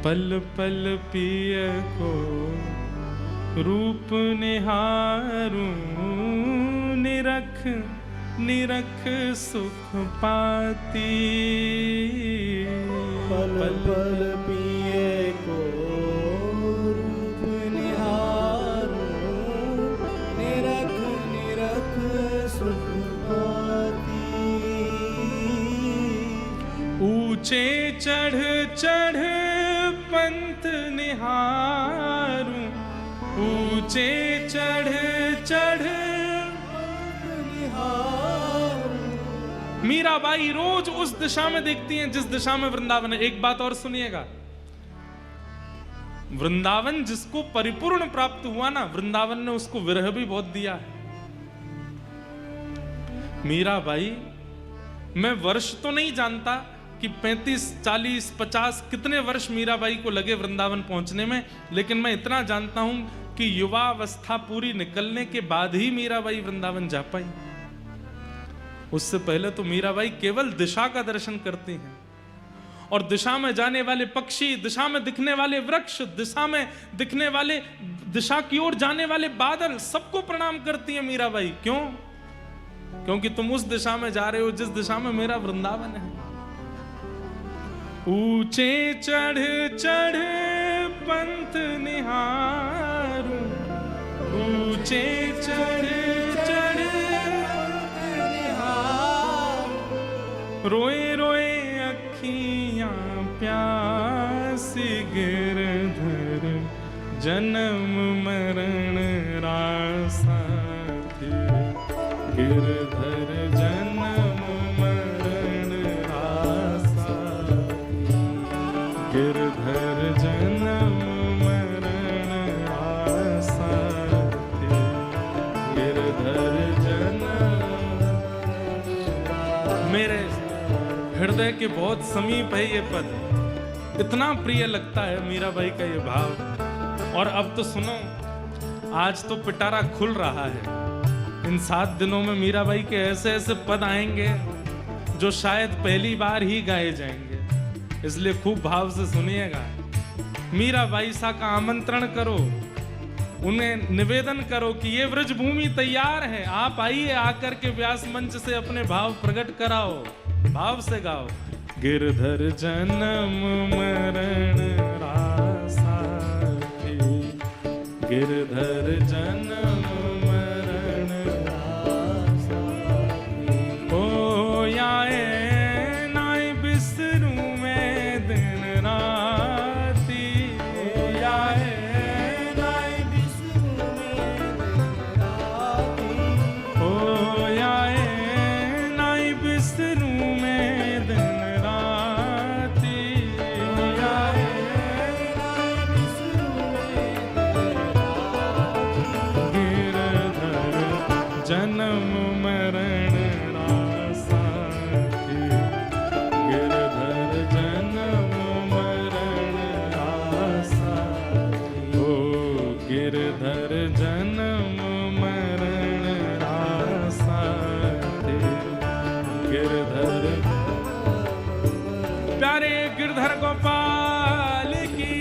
पल पल पिय को रूप निहारूं, निरख निरख सुख पाती। पल पल पिय को रूप निहारूं, निरख निरख सुख पाती। ऊंचे चढ़ चढ़ पंथ निहारूं, ऊंचे चढ़ चढ़ निहारूं। मीराबाई रोज उस दिशा में देखती हैं जिस दिशा में वृंदावन है। एक बात और सुनिएगा, वृंदावन जिसको परिपूर्ण प्राप्त हुआ ना, वृंदावन ने उसको विरह भी बहुत दिया है। मीराबाई, मैं वर्ष तो नहीं जानता कि 35, 40, 50 कितने वर्ष मीराबाई को लगे वृंदावन पहुंचने में, लेकिन मैं इतना जानता हूं कि युवावस्था पूरी निकलने के बाद ही मीराबाई वृंदावन जा पाई। उससे पहले तो मीराबाई केवल दिशा का दर्शन करती हैं, और दिशा में जाने वाले पक्षी, दिशा में दिखने वाले वृक्ष, दिशा में दिखने वाले, दिशा की ओर जाने वाले बादल, सबको प्रणाम करती हैं मीराबाई। क्यों? क्योंकि तुम उस दिशा में जा रहे हो जिस दिशा में मेरा वृंदावन है। ऊंचे चढ़ चढ़ पंथ निहारूं, ऊंचे चढ़ चढ़ निहारूं। रोए रोए अखियां प्यासी, गिरधर जन्म मरण रासा थी, गिरधर जन्म मरण रासा, गिरधर जन्म मरण आसा थी, गिरधर जन्म। मेरे हृदय के बहुत समीप है ये पद, इतना प्रिय लगता है मीराबाई का ये भाव। और अब तो सुनो, आज तो पिटारा खुल रहा है। इन 7 दिनों में मीराबाई के ऐसे ऐसे पद आएंगे जो शायद पहली बार ही गाए जाएंगे, इसलिए खूब भाव से सुनिएगा। मीराबाई सा का आमंत्रण करो, उन्हें निवेदन करो कि ये व्रजभूमि तैयार है, आप आइए, आकर के व्यास मंच से अपने भाव प्रकट कराओ, भाव से गाओ। गिरधर जन्म मरण रासा थी, गिरधर जन्म मरण रासा थी। ओ याए नाय बिसरू मैं दिन राती, याए नाय बिसरू मैं दिन राती। ओ याए नाय बिसरू मैं दिन राती, याए नाय बिसरू मैं दिन राती। गिरधर जन्म मरण रासा थी, गिरधर जन्म मरण रासा थी। ओ गिरधर जन्म मरण रासा थी, गिरधर। प्यारे गिरधर गोपाल की।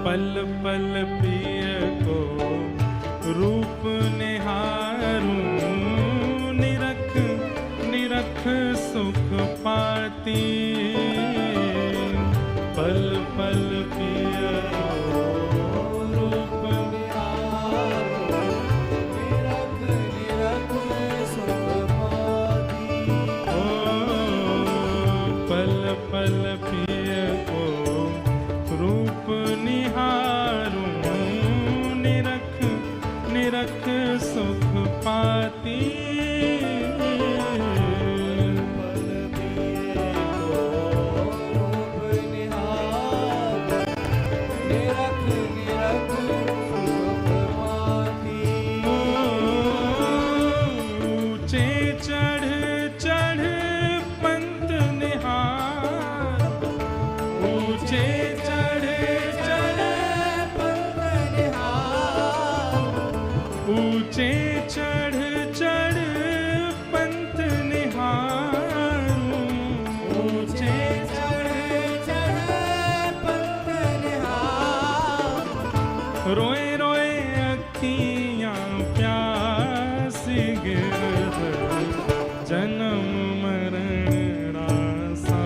पल पल पिय को रूप निहारूं, निरख निरख सुख पाती। पल पल पिय को रूप निहारूं, निरख निरख सुख पाती। ओ पल पल पिय को रूप निहारूं, निरख निरख सुख निरख सुख माती। ऊंचे चढ़ चढ़ पंत निहार, ऊंचे चढ़ चढ़ पंत निहार, ऊंचे चढ़ चढ़ पंत निहारूं, ऊंचे चढ़ चढ़ पंत निहार। रोए रोए अखियां प्यासी गिरधर, जन्म मरण रासा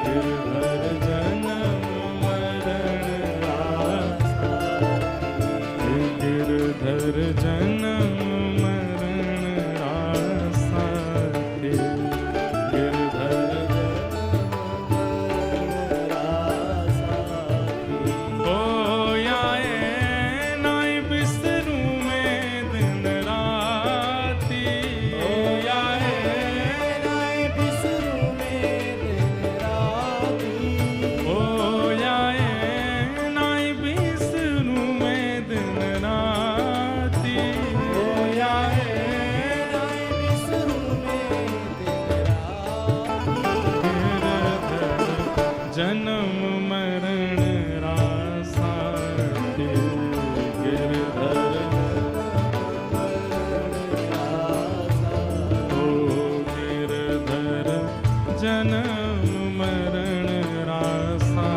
गिरधर, जन्म मरण रासा गिरधर, जन्म मरण रासा गिरधर। होयाए नाई बिस्तरू में दिन राती, होयाए नाय बिसरू में दिन राती। होयाए नाई बिस्तरू में दिन राती, होयाए नाय बिसरू में दिन राती। गिरधर, जन्म मरण रासा गिरधर। ओ गिरधर, जन्म मरण रासा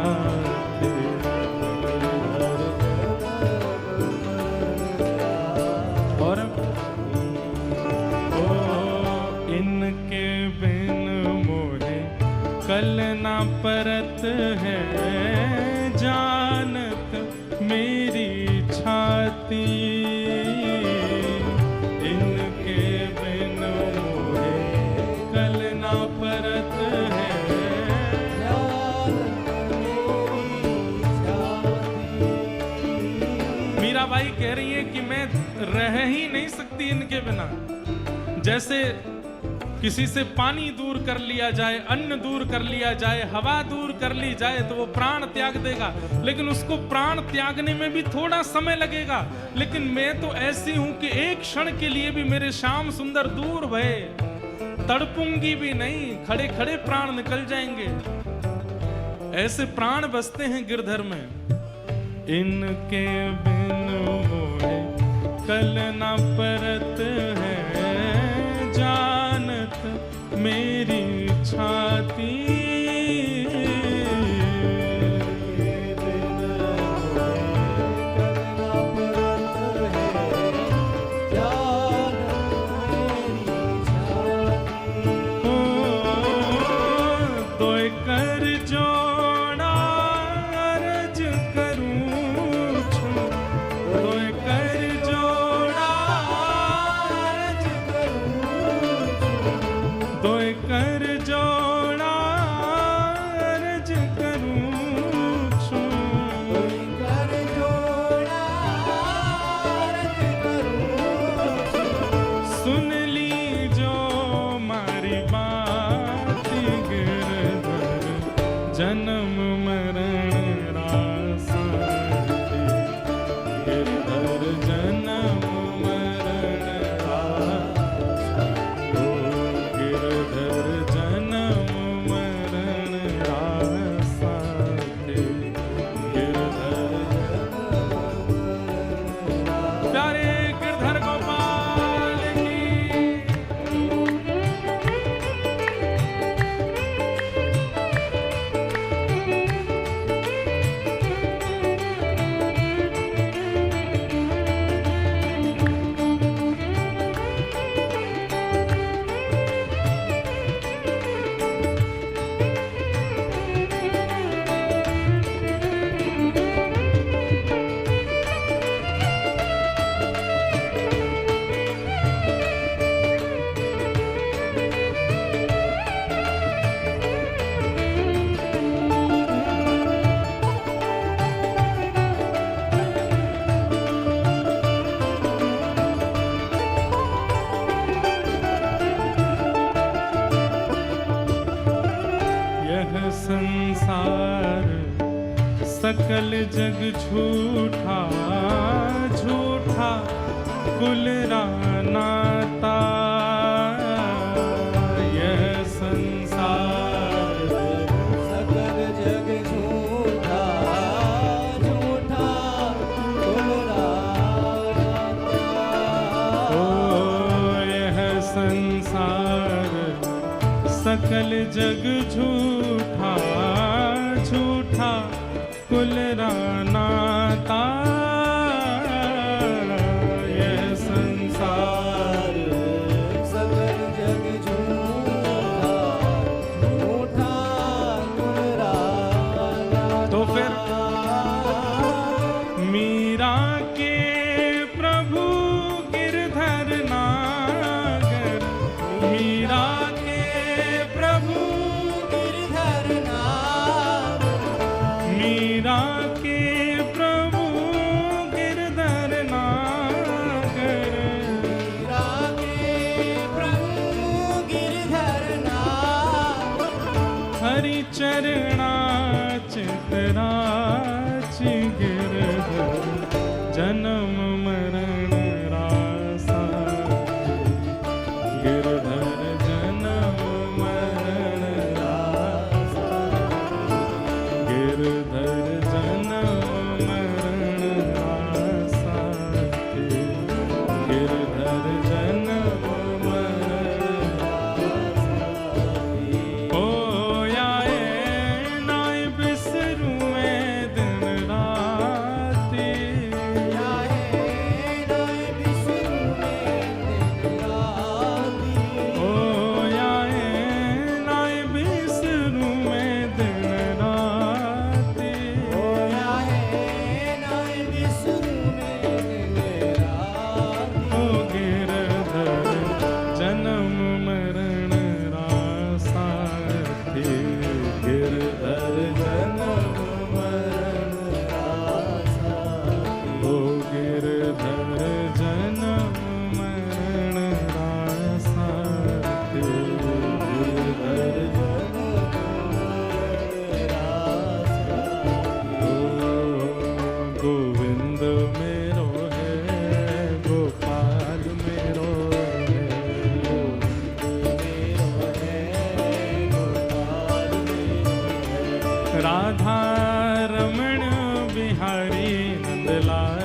और ओ इनके बिन मोहे कल ना परत है, जानत मेरी छाती। इनके बिन मोहे कल ना परत है, मीराबाई कह रही है कि मैं रह ही नहीं सकती इनके बिना। जैसे किसी से पानी दूर कर लिया जाए, अन्न दूर कर लिया जाए, हवा दूर कर ली जाए तो वो प्राण त्याग देगा, लेकिन उसको प्राण त्यागने में भी थोड़ा समय लगेगा। लेकिन मैं तो ऐसी हूं कि एक क्षण के लिए भी मेरे श्याम सुंदर दूर भये तड़पूंगी भी नहीं, खड़े खड़े प्राण निकल जाएंगे। ऐसे प्राण बसते हैं गिरधर में। इनके बिन मोहे कल न परत है, जानत मेरी छाती। तोय कर जोड़ा अर्ज करूं छू, तोय कर जोड़ा अर्ज करूं छू, तोय कर जोड़ा अर्ज करूं छू, तोय कर जोड़ा अर्ज करूं छू। सुन ली जो मारी बात गिरधर, जन्म मरण रासा गिरधर, जन्म मरण रासा। ओ गिरधर, जन्म मरण रासा गिरधर। प्यारे गिरधर गोपाल की। जग झूठा झूठा कुल नाता, यह संसार सकल जग झूठा झूठा ओ यह संसार सकल जग झूठा झूठा कुल नाता, यह संसार सकल जग झूठा झूठा तो फिर मीरा के प्रभु गिरधर नागर, मीरा के प्रभु गिरधर नागर, मीरा के प्रभु गिरधर नागर, मीरा के प्रभु गिरधर नागर, हरि चरणा चितराच गिरधर जन्म मरण रासा, गिरधर जन्म मरण रासा, गिरधर जन्म मरण रासा, गिरधर जन्म मरण ओ याए नाय बिसरूं मैं दिन राती, नाय बिसरूं मैं दिन राती, ओ याए नाय बिसरूं मैं दिन राती, नाय बिसरूं मैं दिन राती, ओ गिरधर जन्म मरण रासाथी, गिरधर जन्म मरण रासाथी, ओ गिरधर जन्म मरण रासाथी, गिरधर गोविंद मेरो है गोपाल मेरो है, राधा रमण बिहारी नंदलाल